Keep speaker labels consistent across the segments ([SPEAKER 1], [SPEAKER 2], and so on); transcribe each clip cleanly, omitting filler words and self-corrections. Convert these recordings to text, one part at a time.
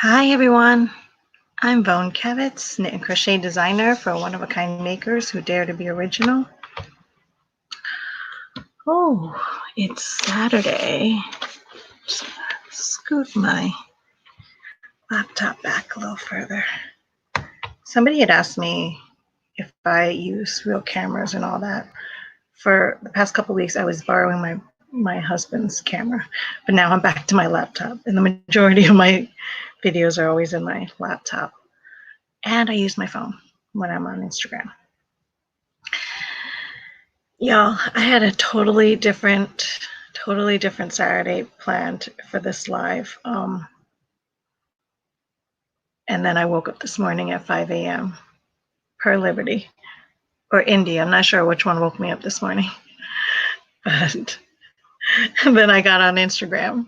[SPEAKER 1] Hi everyone, I'm Vone Kevitz, knit and crochet designer for One of a Kind Makers Who Dare to Be Original. Oh, it's Saturday. Just scoot my laptop back a little further. Somebody had asked me if I use real cameras and all that. For the past couple of weeks, I was borrowing my husband's camera, but now I'm back to my laptop, and the majority of my videos are always in my laptop. And I use my phone when I'm on Instagram. Y'all, I had a totally different Saturday planned for this live. And then I woke up this morning at 5 a.m. per Liberty or India. I'm not sure which one woke me up this morning. But then I got on Instagram.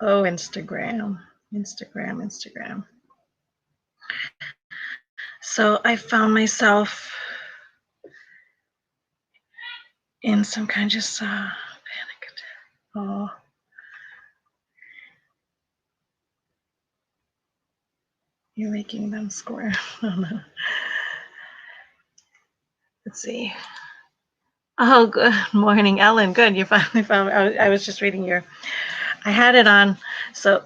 [SPEAKER 1] Oh, Instagram. So I found myself in some kind of just panic attack. Oh. You're making them square. Oh, no. Let's see. Oh, good morning, Ellen. Good, you finally found me. I was just reading your. I had it on. So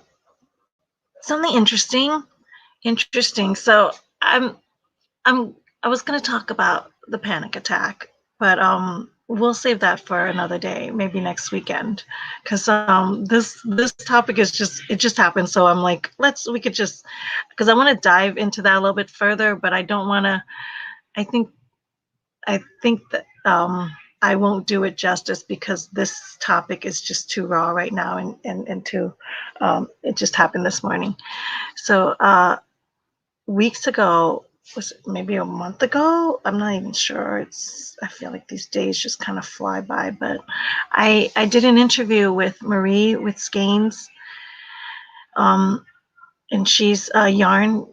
[SPEAKER 1] something interesting. So I was going to talk about the panic attack, but we'll save that for another day, maybe next weekend, because this topic is just happened. So I'm like, we could just, because I want to dive into that a little bit further, but I don't want to. I think that I won't do it justice because this topic is just too raw right now and too, it just happened this morning. So weeks ago, was it maybe a month ago? I'm not even sure. I feel like these days just kind of fly by, but I did an interview with Marie with Skeins, and she's a yarn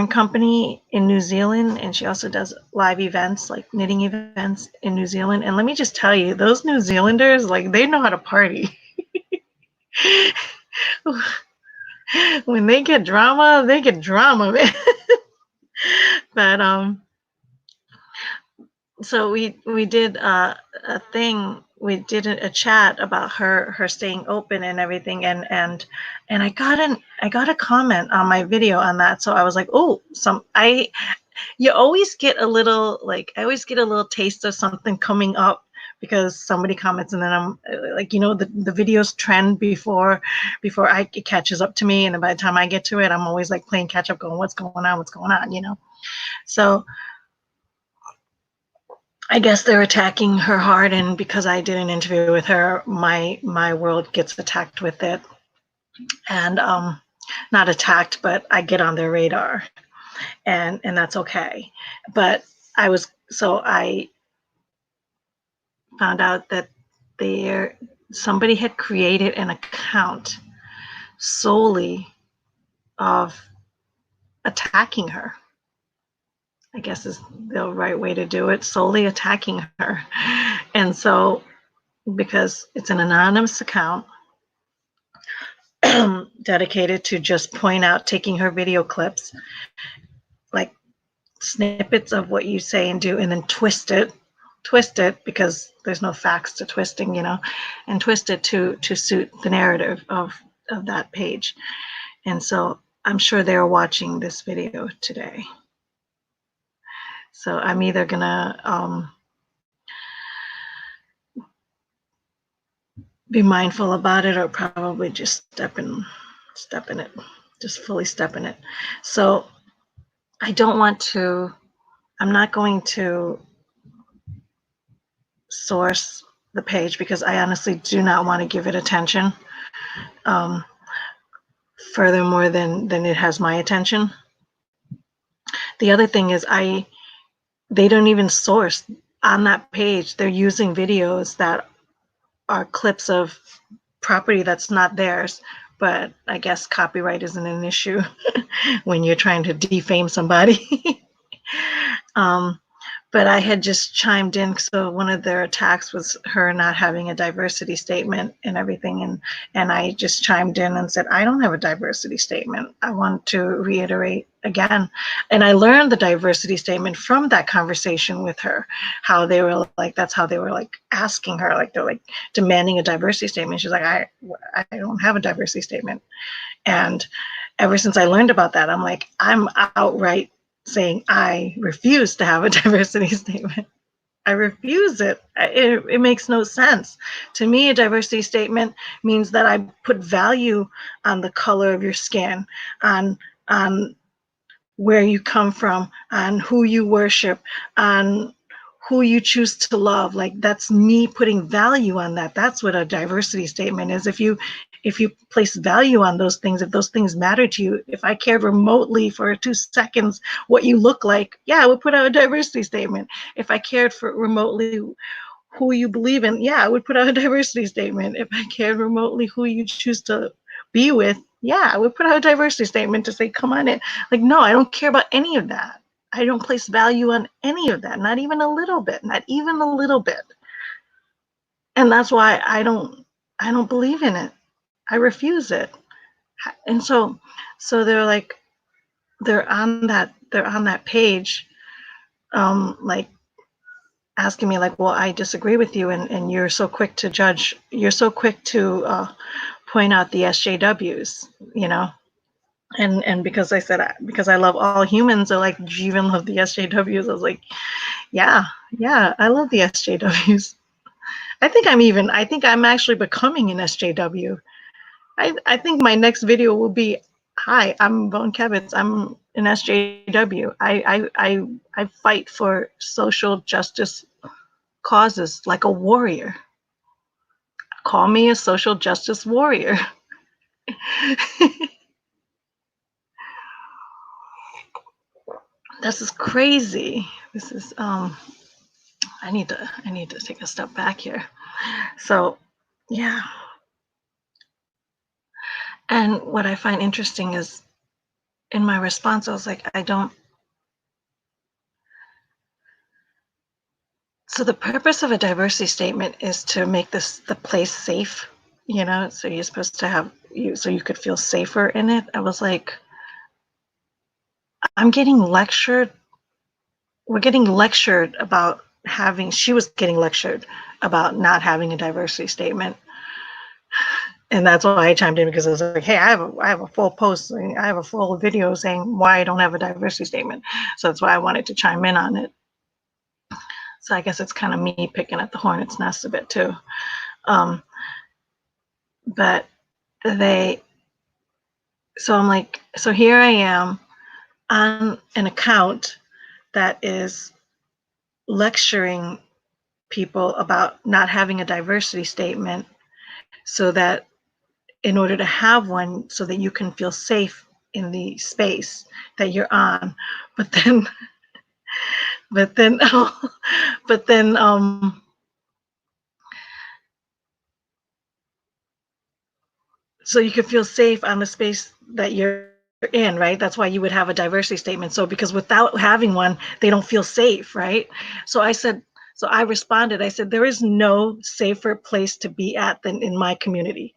[SPEAKER 1] company in New Zealand, and she also does live events, like knitting events in New Zealand. And let me just tell you, those New Zealanders, like, they know how to party. When they get drama, man. But so we did a thing. We did a chat about her staying open and everything, and I got a comment on my video on that. So I was like, oh, you always get a little, like, I always get a little taste of something coming up because somebody comments, and then I'm like, the videos trend before it catches up to me, and then by the time I get to it, I'm always like playing catch up, going, what's going on. So I guess they're attacking her hard, and because I did an interview with her, my world gets attacked with it, and not attacked, but I get on their radar, and that's okay. But I found out that somebody had created an account solely of attacking her. I guess is the right way to do it, solely attacking her. And so, because it's an anonymous account dedicated to just point out, taking her video clips, like snippets of what you say and do, and then twist it because there's no facts to twisting, and twist it to suit the narrative of that page. And so I'm sure they're watching this video today. So I'm either gonna be mindful about it, or probably just step in it, just fully step in it. So I'm not going to source the page because I honestly do not want to give it attention, furthermore than it has my attention. The other thing is they don't even source on that page. They're using videos that are clips of property that's not theirs, but I guess copyright isn't an issue when you're trying to defame somebody. but I had just chimed in. So one of their attacks was her not having a diversity statement and everything. And I just chimed in and said, I don't have a diversity statement. I want to reiterate again. And I learned the diversity statement from that conversation with her, how they were like, that's how they were like asking her, like they're like demanding a diversity statement. She's like, I don't have a diversity statement. And ever since I learned about that, I'm like, I'm outright saying I refuse to have a diversity statement. I refuse it. It makes no sense. To me, a diversity statement means that I put value on the color of your skin, on where you come from, on who you worship, on who you choose to love. Like that's me putting value on that. That's what a diversity statement is. If you place value on those things, if those things matter to you, if I cared remotely for 2 seconds what you look like, yeah, I would put out a diversity statement. If I cared for remotely who you believe in, yeah, I would put out a diversity statement. If I cared remotely who you choose to be with, yeah, I would put out a diversity statement to say, come on in. Like, no, I don't care about any of that. I don't place value on any of that, not even a little bit, not even a little bit. And that's why I don't believe in it. I refuse it. And so they're like, they're on that page, like asking me like, well, I disagree with you, and you're so quick to judge, you're so quick to point out the SJWs, you know. And because I said, because I love all humans, they're like, do you even love the SJWs? I was like, yeah, I love the SJWs. I think I'm actually becoming an SJW. I think my next video will be, hi, I'm Bone Kevitz. I'm an SJW. I fight for social justice causes like a warrior. Call me a social justice warrior. This is crazy. This is I need to take a step back here. So, yeah. And what I find interesting is in my response, I was like, I don't. So the purpose of a diversity statement is to make the place safe, you know. So you're supposed to have you so you could feel safer in it. I was like, I'm getting lectured. We're getting lectured about having. She was getting lectured about not having a diversity statement. And that's why I chimed in, because I was like, hey, I have a full post, I have a full video saying why I don't have a diversity statement. So that's why I wanted to chime in on it. So I guess it's kind of me picking at the hornet's nest a bit too. But so I'm like, so here I am on an account that is lecturing people about not having a diversity statement, so that in order to have one, so that you can feel safe in the space that you're on. But then but then but then so you can feel safe on the space that you're in, right? That's why you would have a diversity statement. So because without having one, they don't feel safe, right? So I responded, I said, there is no safer place to be at than in my community.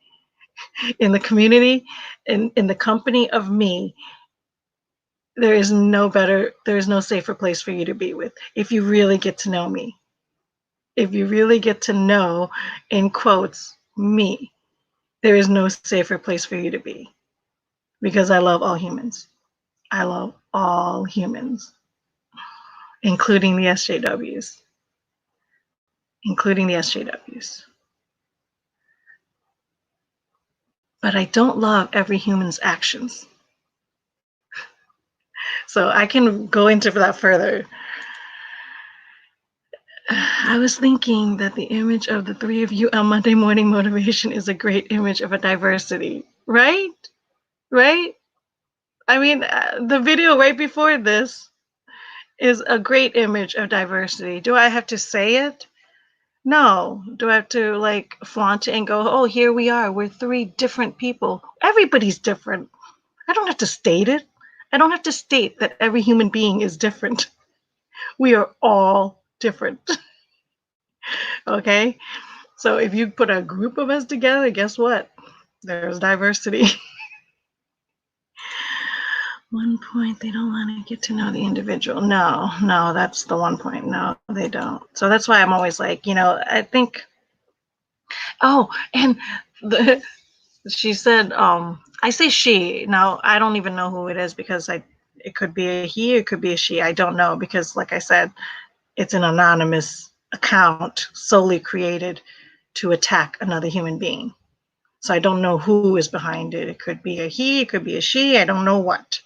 [SPEAKER 1] In the community, in the company of me, there is no safer place for you to be with. If you really get to know me, if you really get to know, in quotes, me, there is no safer place for you to be, because I love all humans. I love all humans, including the SJWs, including the SJWs. But I don't love every human's actions. So I can go into that further. I was thinking that the image of the three of you on Monday Morning Motivation is a great image of a diversity, right? Right? I mean, the video right before this is a great image of diversity. Do I have to say it? No. Do I have to like flaunt it and go, oh, here we are. We're three different people. Everybody's different. I don't have to state it. I don't have to state that every human being is different. We are all different. Okay? So if you put a group of us together, guess what? There's diversity. One point, they don't want to get to know the individual. No, no, that's the one point. No, they don't. So that's why I'm always like, I think, oh, and the, she said, I say she. Now, I don't even know who it is because it could be a he, it could be a she. I don't know because, like I said, it's an anonymous account solely created to attack another human being. So I don't know who is behind it. It could be a he, it could be a she. I don't know what.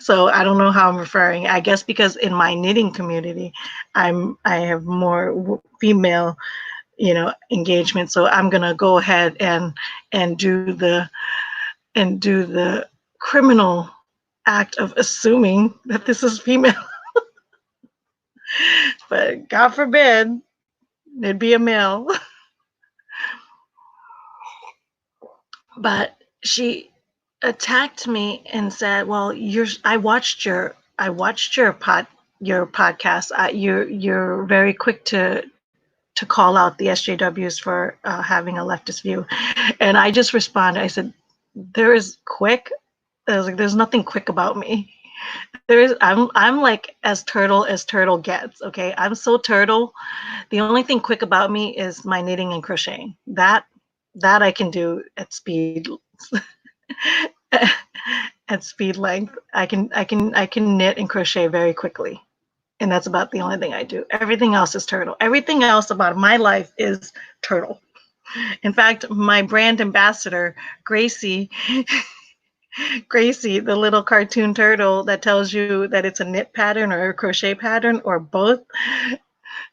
[SPEAKER 1] So I don't know how I'm referring. I guess because in my knitting community, I have more female, engagement. So I'm gonna go ahead and do the criminal act of assuming that this is female. But God forbid it'd be a male. But she attacked me and said, "Well, I watched your podcast. You're very quick to call out the SJWs for having a leftist view." And I just responded. I said, "There is quick. I was like, there's nothing quick about me. I'm like as turtle gets. Okay, I'm so turtle. The only thing quick about me is my knitting and crocheting. That I can do at speed." At speed length. I can knit and crochet very quickly. And that's about the only thing I do. Everything else is turtle. Everything else about my life is turtle. In fact, my brand ambassador, Gracie, Gracie, the little cartoon turtle that tells you that it's a knit pattern or a crochet pattern or both,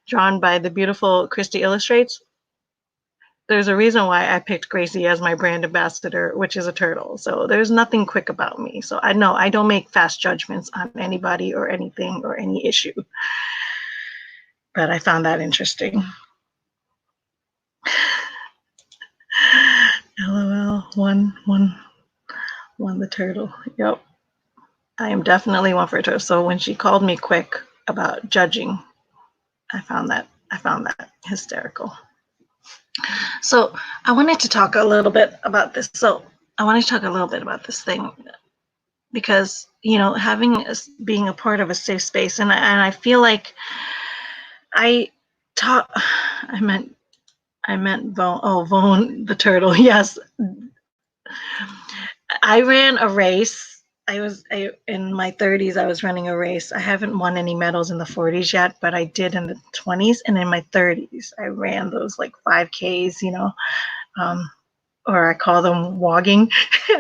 [SPEAKER 1] drawn by the beautiful Christy Illustrates. There's a reason why I picked Gracie as my brand ambassador, which is a turtle. So there's nothing quick about me. So I know I don't make fast judgments on anybody or anything or any issue. But I found that interesting. LOL, one the turtle. Yep. I am definitely one for a turtle. So when she called me quick about judging, I found that hysterical. So I wanted to talk a little bit about this. Thing because being a part of a safe space, and I feel like I taught. I meant Vone. Oh, Vone the turtle. Yes, I ran a race. In my 30s. I was running a race. I haven't won any medals in the 40s yet, but I did in the 20s, and in my 30s, I ran those like 5Ks. Or I call them wogging.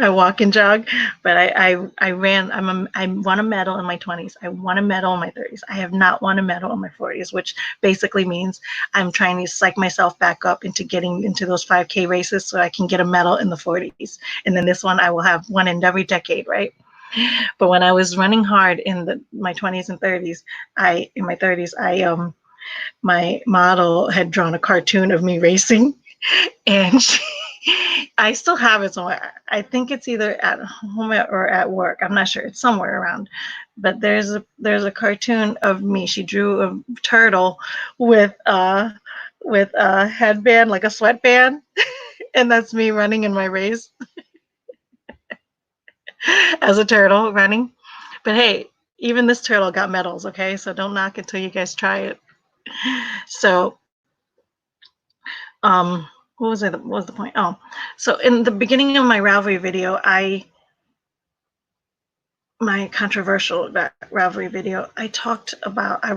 [SPEAKER 1] I walk and jog, but I ran. I won a medal in my 20s. I won a medal in my 30s. I have not won a medal in my 40s, which basically means I'm trying to psych myself back up into getting into those 5K races so I can get a medal in the 40s. And then this one I will have one in every decade, right? But when I was running hard in my 20s and 30s, in my 30s, my model had drawn a cartoon of me racing, and I still have it somewhere. I think it's either at home or at work. I'm not sure. It's somewhere around. But there's a cartoon of me. She drew a turtle with a headband, like a sweatband, and that's me running in my race as a turtle running. But hey, even this turtle got medals, okay? So don't knock it till you guys try it. So what was the point? Oh, so in the beginning of my Ravelry video, my controversial Ravelry video, I talked about, I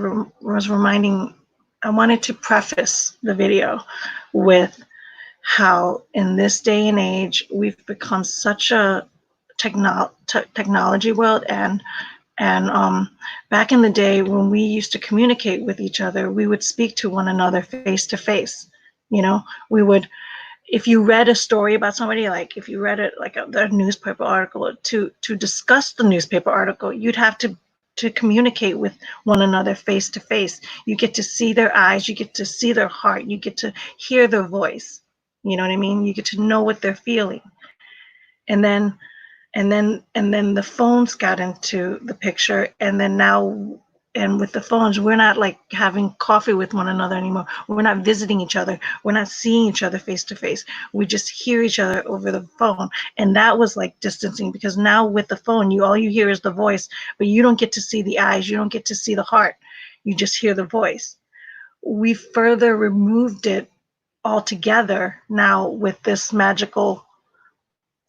[SPEAKER 1] wanted to preface the video with how in this day and age, we've become such a technology world, and back in the day when we used to communicate with each other, we would speak to one another face to face. We would, if you read a story about somebody, like if you read it like a newspaper article, to discuss the newspaper article, you'd have to communicate with one another face to face. You get to see their eyes, you get to see their heart, you get to hear their voice. You know what I mean? You get to know what they're feeling. And then the phones got into the picture, and then now And with the phones, we're not like having coffee with one another anymore. We're not visiting each other. We're not seeing each other face to face. We just hear each other over the phone. And that was like distancing, because now with the phone, all you hear is the voice, but you don't get to see the eyes. You don't get to see the heart. You just hear the voice. We further removed it altogether now with this magical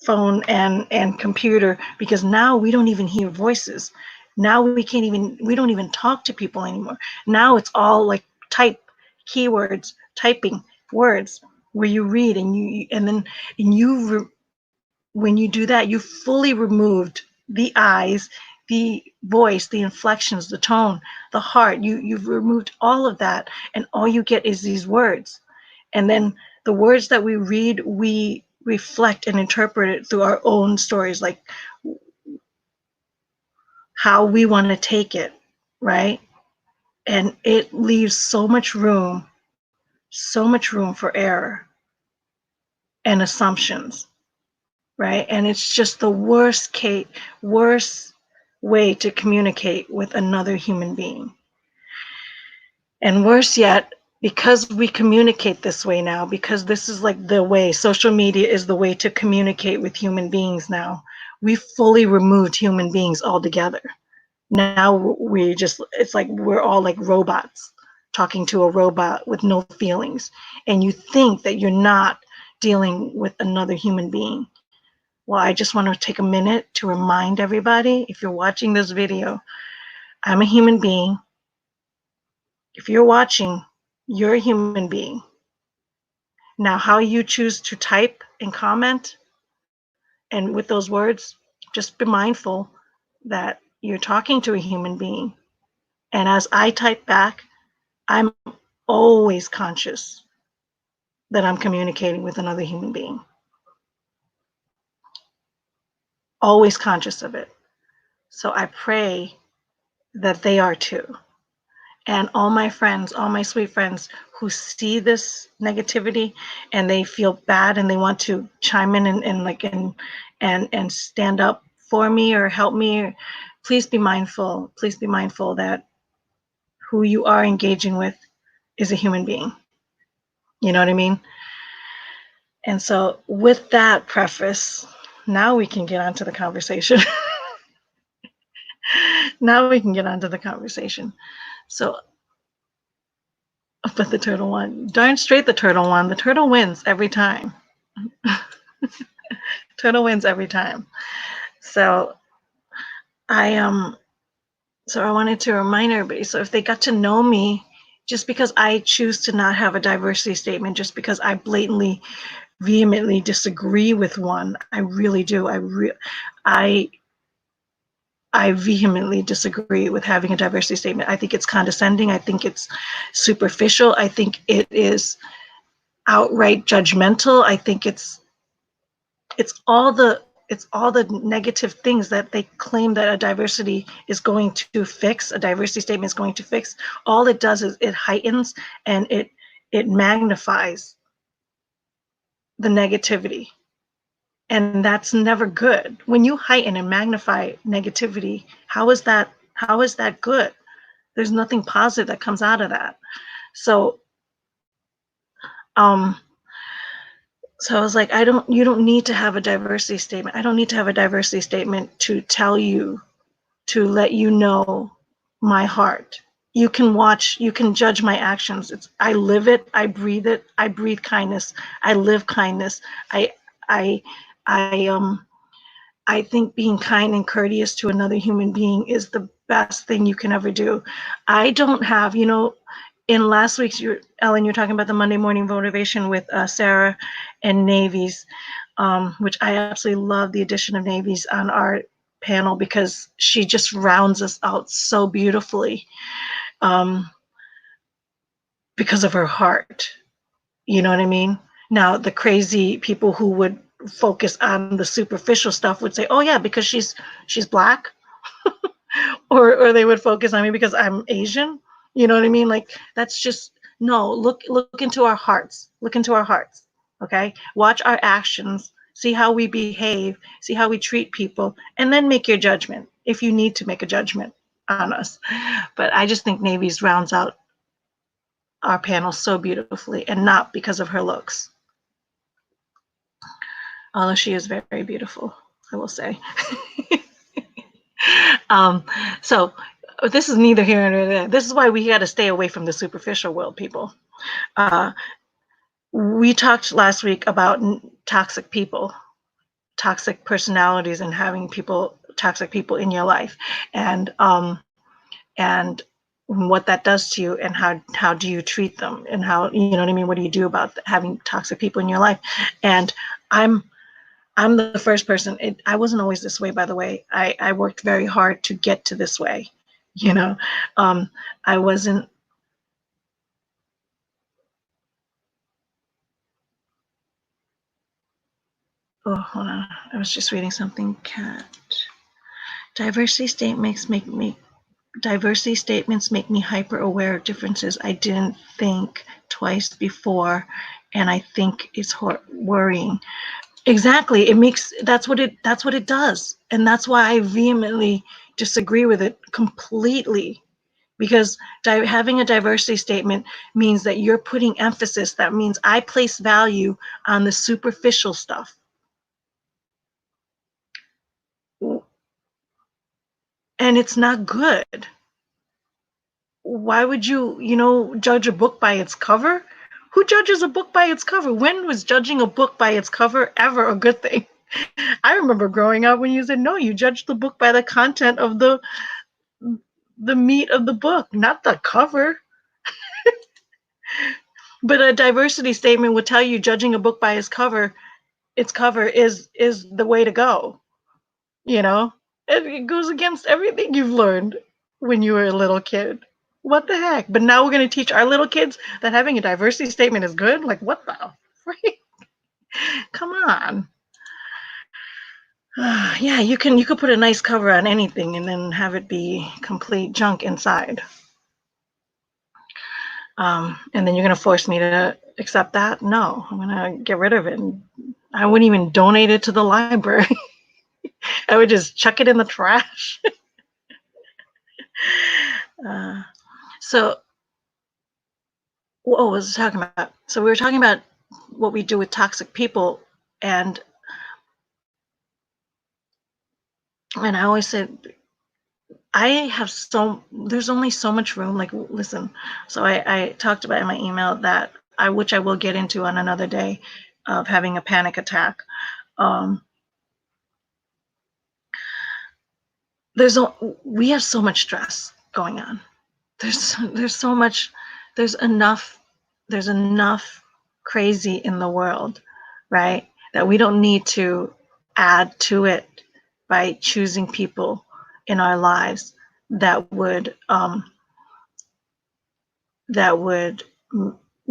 [SPEAKER 1] phone and computer, because now we don't even hear voices. Now we don't even talk to people anymore. Now it's all like keywords, typing words, where you read and when you do that, you fully removed the eyes, the voice, the inflections, the tone, the heart. You've removed all of that, and all you get is these words. And then the words that we read, we reflect and interpret it through our own stories, like how we want to take it, right? And it leaves so much room for error and assumptions, right? And it's just the worst way to communicate with another human being. And worse yet, because we communicate this way now, because this is like the way, social media is the way to communicate with human beings now, we fully removed human beings altogether. Now it's like we're all like robots talking to a robot with no feelings. And you think that you're not dealing with another human being. Well, I just want to take a minute to remind everybody, if you're watching this video, I'm a human being. If you're watching, you're a human being. Now, how you choose to type and comment and with those words, just be mindful that you're talking to a human being. And as I type back, I'm always conscious that I'm communicating with another human being. Always conscious of it. So I pray that they are too. And all my friends, all my sweet friends who see this negativity and they feel bad and they want to chime in and stand up for me or help me, please be mindful. Please be mindful that who you are engaging with is a human being. You know what I mean? And so with that preface, now we can get on to the conversation. Now we can get on to the conversation. So, but the turtle won. Darn straight the turtle won. The turtle wins every time. Turtle wins every time. So I wanted to remind everybody. So if they got to know me, just because I choose to not have a diversity statement, just because I blatantly, vehemently disagree with one, I really do. I vehemently disagree with having a diversity statement. I think it's condescending. I think it's superficial. I think it is outright judgmental. I think it's all the negative things that they claim that a diversity is going to fix. A diversity statement is going to fix. All it does is it heightens and it magnifies the negativity. And that's never good. When you heighten and magnify negativity, how is that good? There's nothing positive that comes out of that. So so I was like, you don't need to have a diversity statement. I don't need to have a diversity statement to tell you, to let you know my heart. You can judge my actions. I live it, I breathe it, I breathe kindness, I live kindness. I think being kind and courteous to another human being is the best thing you can ever do. I don't have, in last week's, Ellen, you're talking about the Monday morning motivation with Sarah and Navies, which I absolutely love the addition of Navies on our panel because she just rounds us out so beautifully because of her heart. You know what I mean? Now, the crazy people who would focus on the superficial stuff would say, oh yeah, because she's Black, or they would focus on me because I'm Asian. You know what I mean? Like, that's just, no, look into our hearts. Look into our hearts. Okay? Watch our actions, see how we behave, see how we treat people, and then make your judgment if you need to make a judgment. on us. But I just think Navy's rounds out our panel so beautifully, and not because of her looks. Although she is very, very beautiful, I will say. So this is neither here nor there. This is why we got to stay away from the superficial world, people. We talked last week about toxic people, toxic personalities, and having toxic people in your life, and what that does to you, and how do you treat them, and how, you know what I mean, what do you do about having toxic people in your life? And I'm the first person. I wasn't always this way, by the way. I worked very hard to get to this way. You know, I wasn't. Oh, hold on. I was just reading something. Cat. Diversity statements make me hyper aware of differences I didn't think twice before, and I think it's worrying. Exactly. That's what it does. And that's why I vehemently disagree with it completely. Because having a diversity statement means that you're putting emphasis. That means I place value on the superficial stuff. And it's not good. Why would you judge a book by its cover? Who judges a book by its cover? When was judging a book by its cover ever a good thing? I remember growing up when you said, no, you judge the book by the content of the meat of the book, not the cover. But a diversity statement would tell you judging a book by its cover is the way to go. You know, it goes against everything you've learned when you were a little kid. What the heck? But now we're going to teach our little kids that having a diversity statement is good? Like, what the freak? Come on. Yeah, you could put a nice cover on anything and then have it be complete junk inside. And then you're going to force me to accept that? No, I'm going to get rid of it. I wouldn't even donate it to the library. I would just chuck it in the trash. So, what was I talking about? So we were talking about what we do with toxic people, and I always said, there's only so much room. Like, listen, so I talked about in my email that which I will get into on another day, of having a panic attack. We have so much stress going on. There's so much, there's enough crazy in the world, right? That we don't need to add to it by choosing people in our lives that would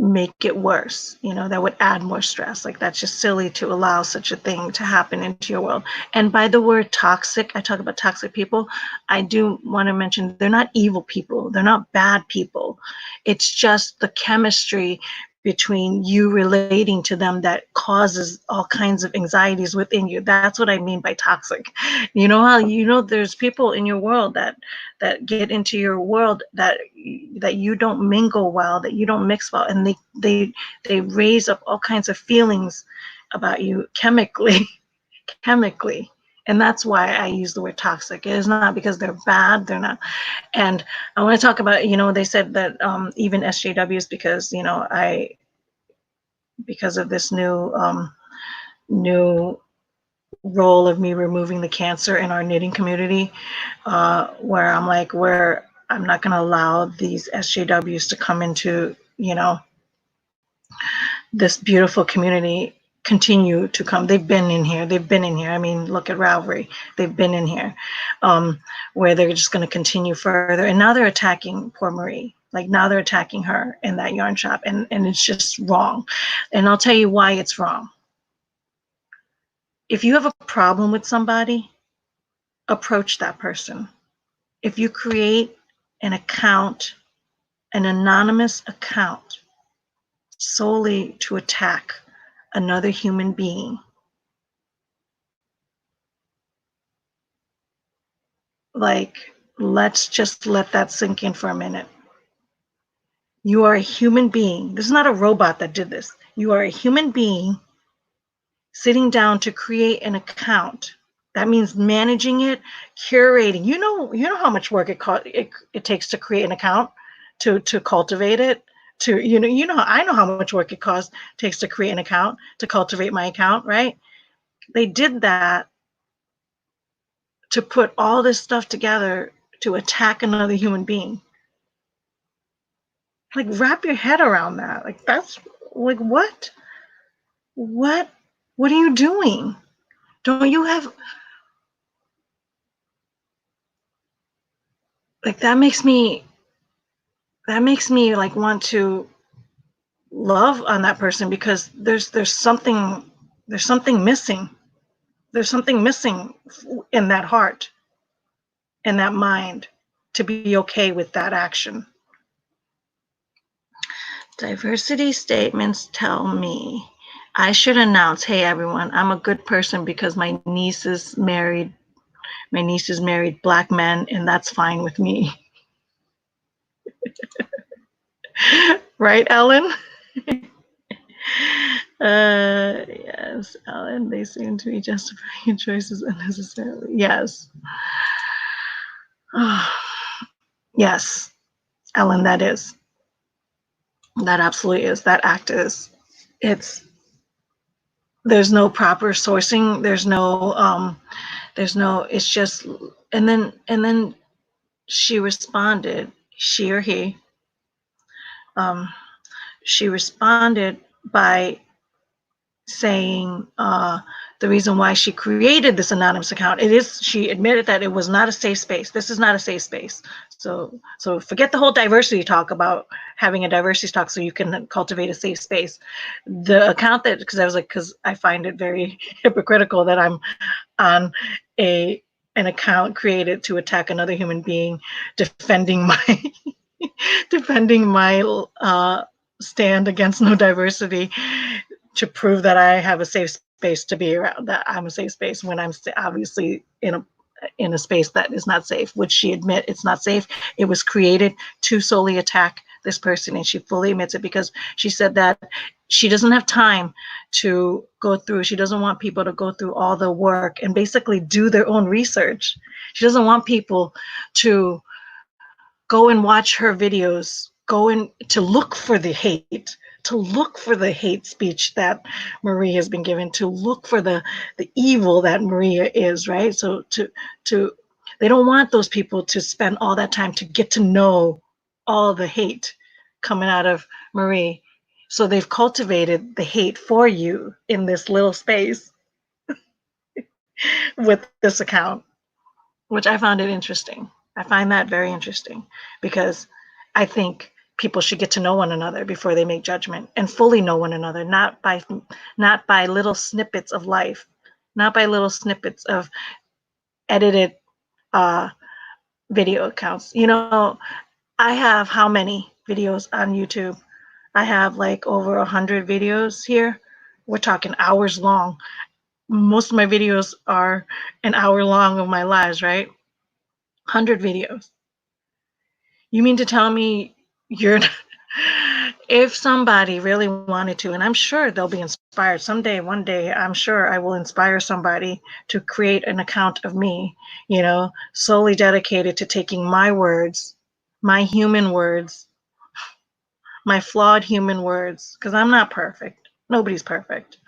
[SPEAKER 1] make it worse, that would add more stress. Like, that's just silly to allow such a thing to happen into your world. And by the word toxic, I talk about toxic people, I do want to mention they're not evil people, they're not bad people. It's just the chemistry between you relating to them that causes all kinds of anxieties within you. That's what I mean by toxic. You know how there's people in your world that get into your world that you don't mingle well, that you don't mix well, and they raise up all kinds of feelings about you chemically. And that's why I use the word toxic. It is not because they're bad, they're not. And I want to talk about, they said that even SJWs, because of this new role of me removing the cancer in our knitting community, where I'm not going to allow these SJWs to come into, this beautiful community, continue to come. They've been in here. I mean, look at Ravelry. They've been in here, where they're just going to continue further. And now they're attacking poor Marie. Like, now they're attacking her in that yarn shop. And it's just wrong. And I'll tell you why it's wrong. If you have a problem with somebody, approach that person. If you create an account, an anonymous account, solely to attack another human being, like, Let's just let that sink in for a minute. You are a human being. This is not a robot that did this. You are a human being sitting down to create an account. That means managing it, curating. You know how much work it takes to create an account, to cultivate it, to I know how much work it takes to create an account, to cultivate my account, right? They did that to put all this stuff together to attack another human being. Like, wrap your head around that. Like, that's like, what? What are you doing? Don't you have, like, that makes me like want to love on that person, because there's something missing. There's something missing in that heart, in that mind, to be okay with that action. Diversity statements tell me I should announce, hey everyone, I'm a good person because my niece is married Black men, and that's fine with me. Right, Ellen? Yes, Ellen, they seem to be justifying choices unnecessarily. Yes. Yes, Ellen, that is. That absolutely is. That act is. It's, there's no proper sourcing. It's just, and then she responded, she or he, um, she responded by saying, the reason why she created this anonymous account, she admitted that it was not a safe space. This is not a safe space. So forget the whole diversity talk about having a diversity talk so you can cultivate a safe space. The account that, because I find it very hypocritical that I'm on an account created to attack another human being, defending my defending my stand against no diversity, to prove that I have a safe space to be around, that I'm a safe space, when I'm obviously in a space that is not safe, which she admit it's not safe. It was created to solely attack this person, and she fully admits it, because she said that she doesn't have time to go through, she doesn't want people to go through all the work and basically do their own research. She doesn't want people to go and watch her videos, go in to look for the hate, to look for the hate speech that Marie has been given, to look for the evil that Maria is, right? So to they don't want those people to spend all that time to get to know all the hate coming out of Marie. So they've cultivated the hate for you in this little space with this account, which I found it interesting. I find that very interesting, because I think people should get to know one another before they make judgment, and fully know one another, not by little snippets of life, not by little snippets of edited uh, video accounts. I have how many videos on YouTube? I have like over 100 videos here. We're talking hours long. Most of my videos are an hour long of my lives, right? 100 videos. You mean to tell me you're if somebody really wanted to, and I'm sure they'll be inspired someday, one day, I'm sure I will inspire somebody to create an account of me, solely dedicated to taking my words, my human words, my flawed human words, because I'm not perfect. Nobody's perfect.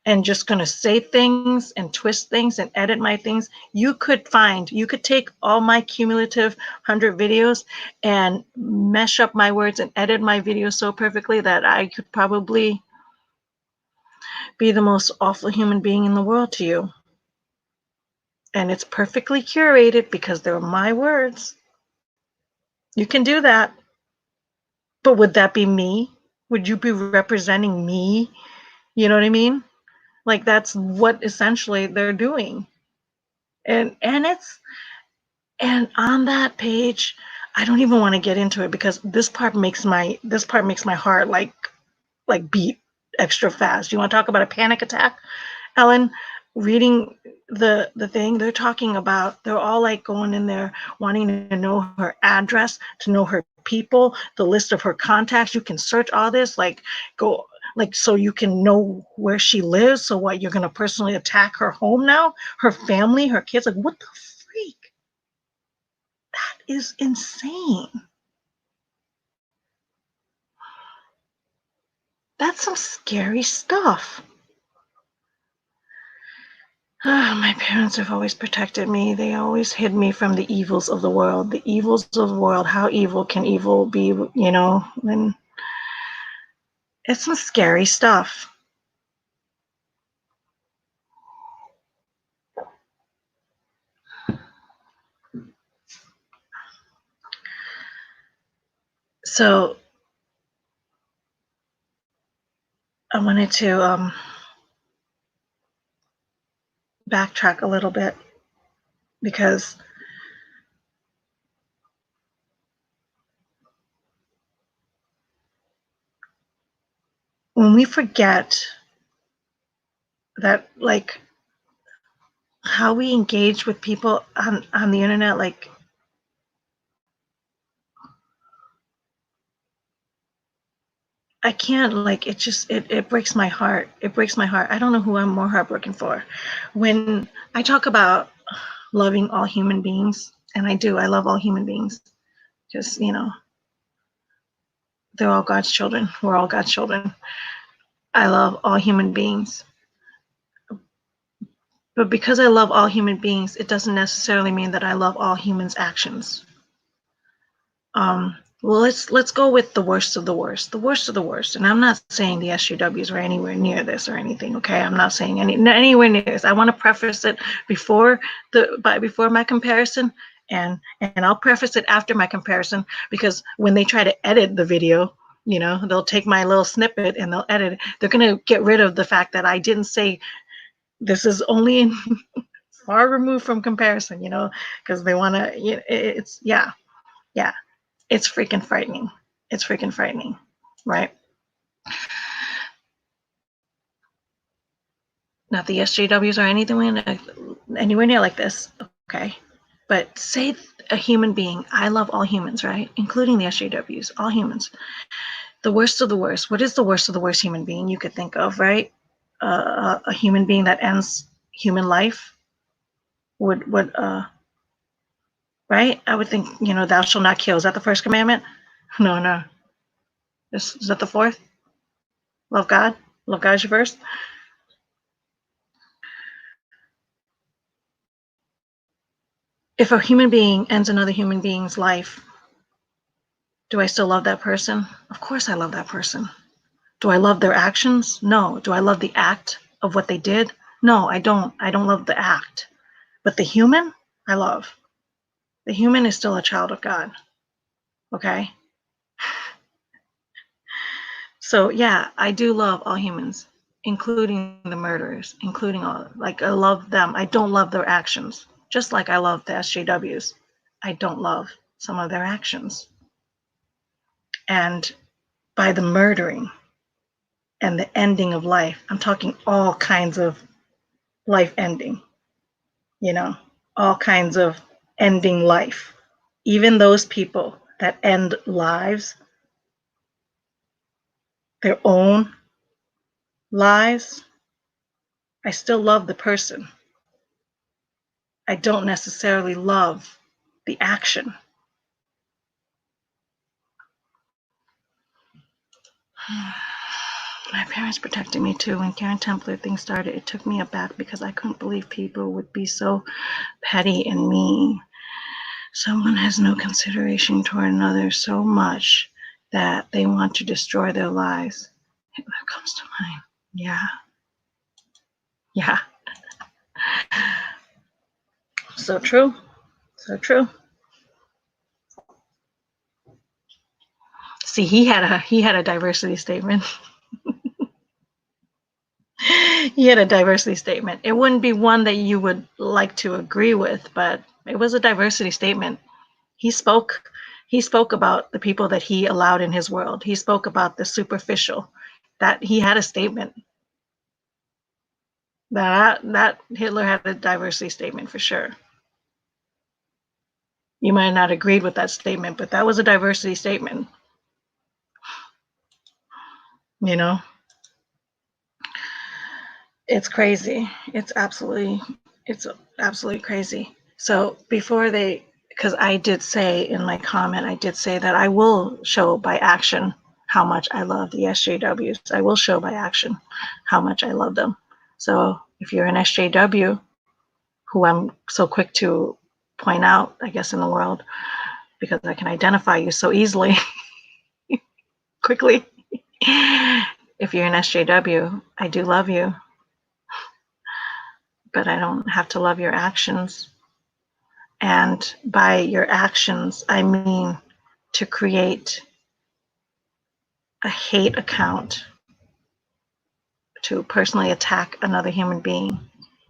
[SPEAKER 1] And just going to say things and twist things and edit my things. You could take all my cumulative 100 videos and mesh up my words and edit my videos so perfectly that I could probably be the most awful human being in the world to you. And it's perfectly curated because they're my words. You can do that. But would that be me? Would you be representing me? You know what I mean? Like, that's what essentially they're doing. And on that page, I don't even want to get into it, because this part makes my heart like beat extra fast. You want to talk about a panic attack, Ellen? reading the thing, they're talking about, they're all like going in there wanting to know her address, to know her people, the list of her contacts. You can search all this, like go like so you can know where she lives. So what, you're gonna personally attack her home now, her family, her kids? Like, what the freak? That is insane. That's some scary stuff. My parents have always protected me. They always hid me from the evils of the world. The evils of the world. How evil can evil be, you know? And it's some scary stuff. So I wanted to backtrack a little bit because when we forget that, like, how we engage with people on the internet, like, I can't, like, it just, it breaks my heart. It breaks my heart. I don't know who I'm more heartbroken for. When I talk about loving all human beings, and I do, I love all human beings because, you know, they're all God's children. We're all God's children. I love all human beings. But because I love all human beings, it doesn't necessarily mean that I love all humans' actions. Well, let's go with the worst of the worst, the worst of the worst. And I'm not saying the SJWs are anywhere near this or anything. Okay, I'm not saying anywhere near this. I want to preface it before my comparison, and I'll preface it after my comparison, because when they try to edit the video, you know, they'll take my little snippet and they'll edit it. They're gonna get rid of the fact that I didn't say this is only in far removed from comparison, you know, because they want to. You know, it's yeah. It's freaking frightening. It's freaking frightening, right? Not the SJWs or anything anywhere near like this, okay? But say a human being, I love all humans, right? Including the SJWs, all humans. The worst of the worst. What is the worst of the worst human being you could think of, right? A human being that ends human life would right? I would think, you know, thou shalt not kill. Is that the first commandment? No, no. Is that the fourth? Love God. Love God is your first. If a human being ends another human being's life, do I still love that person? Of course I love that person. Do I love their actions? No. Do I love the act of what they did? No, I don't. I don't love the act. But the human, I love. The human is still a child of God. Okay? So yeah, I do love all humans, including the murderers, including all, like, I love them. I don't love their actions. Just like I love the SJWs. I don't love some of their actions. And by the murdering and the ending of life, I'm talking all kinds of life ending, you know, all kinds of ending life. Even those people that end lives, their own lives, I still love the person. I don't necessarily love the action. My parents protected me too. When Karen Templer thing started, it took me aback because I couldn't believe people would be so petty and mean. Someone has no consideration toward another so much that they want to destroy their lives. That comes to mind. Yeah. Yeah. So true. So true. See, he had a diversity statement. He had a diversity statement. It wouldn't be one that you would like to agree with, but it was a diversity statement. He spoke he spoke about the people that he allowed in his world. He spoke about the superficial. That he had a statement. That Hitler had a diversity statement for sure. You might not agreed with that statement, but that was a diversity statement. You know, it's crazy. It's absolutely crazy. So before they, because I did say in my comment, I did say that I will show by action how much I love the SJWs. I will show by action how much I love them. So if you're an SJW, who I'm so quick to point out, I guess, in the world, because I can identify you so easily, quickly. If you're an SJW, I do love you, but I don't have to love your actions. And by your actions, I mean to create a hate account to personally attack another human being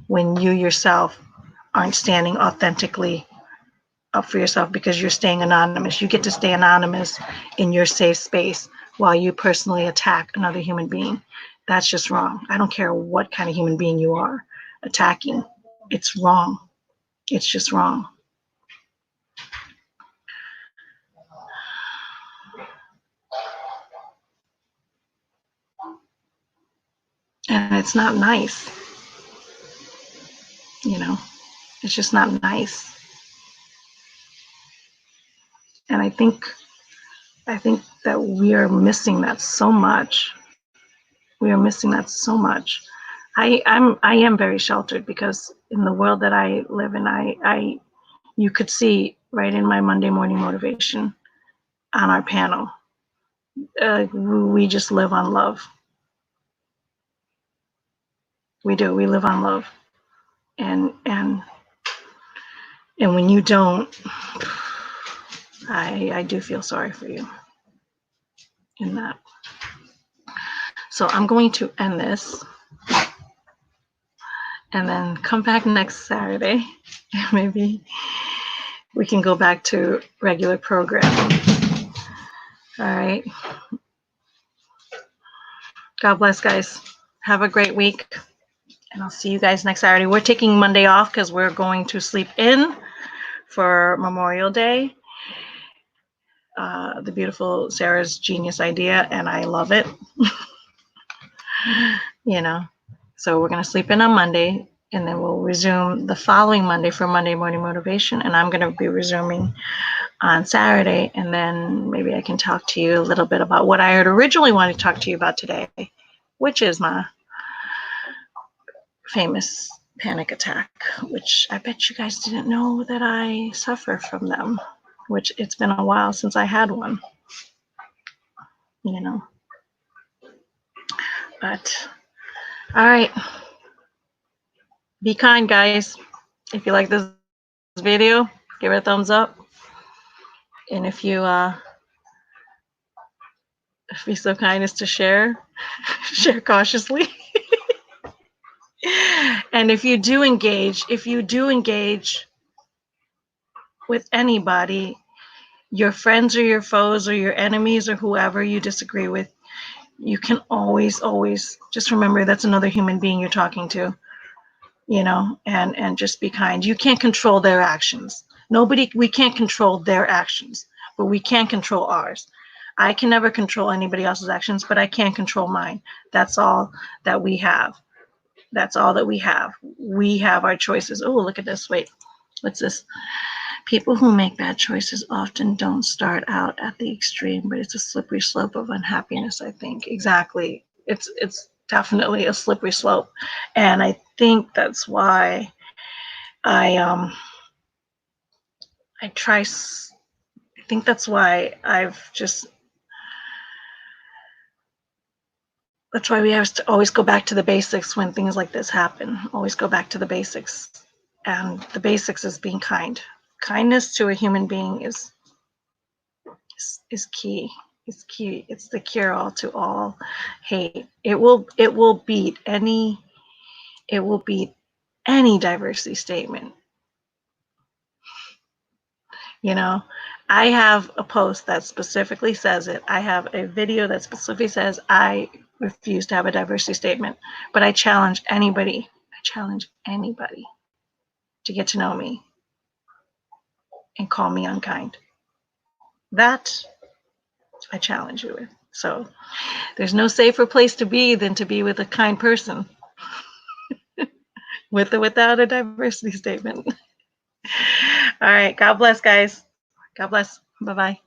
[SPEAKER 1] when you yourself aren't standing authentically up for yourself because you're staying anonymous. You get to stay anonymous in your safe space while you personally attack another human being. That's just wrong. I don't care what kind of human being you are attacking. It's wrong. It's just wrong. And it's not nice. You know, it's just not nice. And I think that we are missing that so much. We are missing that so much. I am very sheltered because in the world that I live in, you could see right in my Monday morning motivation on our panel, we just live on love. We do. We live on love, and when you don't, I do feel sorry for you in that. So I'm going to end this and then come back next Saturday. Maybe we can go back to regular programming. All right. God bless, guys. Have a great week. And I'll see you guys next Saturday. We're taking Monday off because we're going to sleep in for Memorial Day. The beautiful Sarah's genius idea, and I love it. You know, so we're going to sleep in on Monday, and then we'll resume the following Monday for Monday morning motivation. And I'm going to be resuming on Saturday, and then maybe I can talk to you a little bit about what I had originally wanted to talk to you about today, which is my famous panic attack, which I bet you guys didn't know that I suffer from them, which it's been a while since I had one, you know. But all right, be kind, guys. If you like this video, give it a thumbs up, and if you be so kind as to share cautiously. And if you do engage with anybody, your friends or your foes or your enemies or whoever you disagree with, you can always just remember that's another human being you're talking to, you know, and just be kind. You can't control their actions. We can't control their actions, but we can control ours. I can never control anybody else's actions, but I can control mine. That's all that we have. That's all that we have. We have our choices. Oh, look at this. Wait, what's this? People who make bad choices often don't start out at the extreme, but it's a slippery slope of unhappiness, I think. Exactly. It's definitely a slippery slope. And I think that's why I think that's why that's why we have to always go back to the basics when things like this happen. Always go back to the basics. And the basics is being kind. Kindness to a human being is key. It's key. It's the cure-all to all hate. It will beat any diversity statement. You know, I have a post that specifically says it. I have a video that specifically says I refuse to have a diversity statement, but I challenge anybody challenge anybody to get to know me and call me unkind. That I challenge you with. So there's no safer place to be than to be with a kind person, with or without a diversity statement. All right. God bless, guys. God bless. Bye-bye.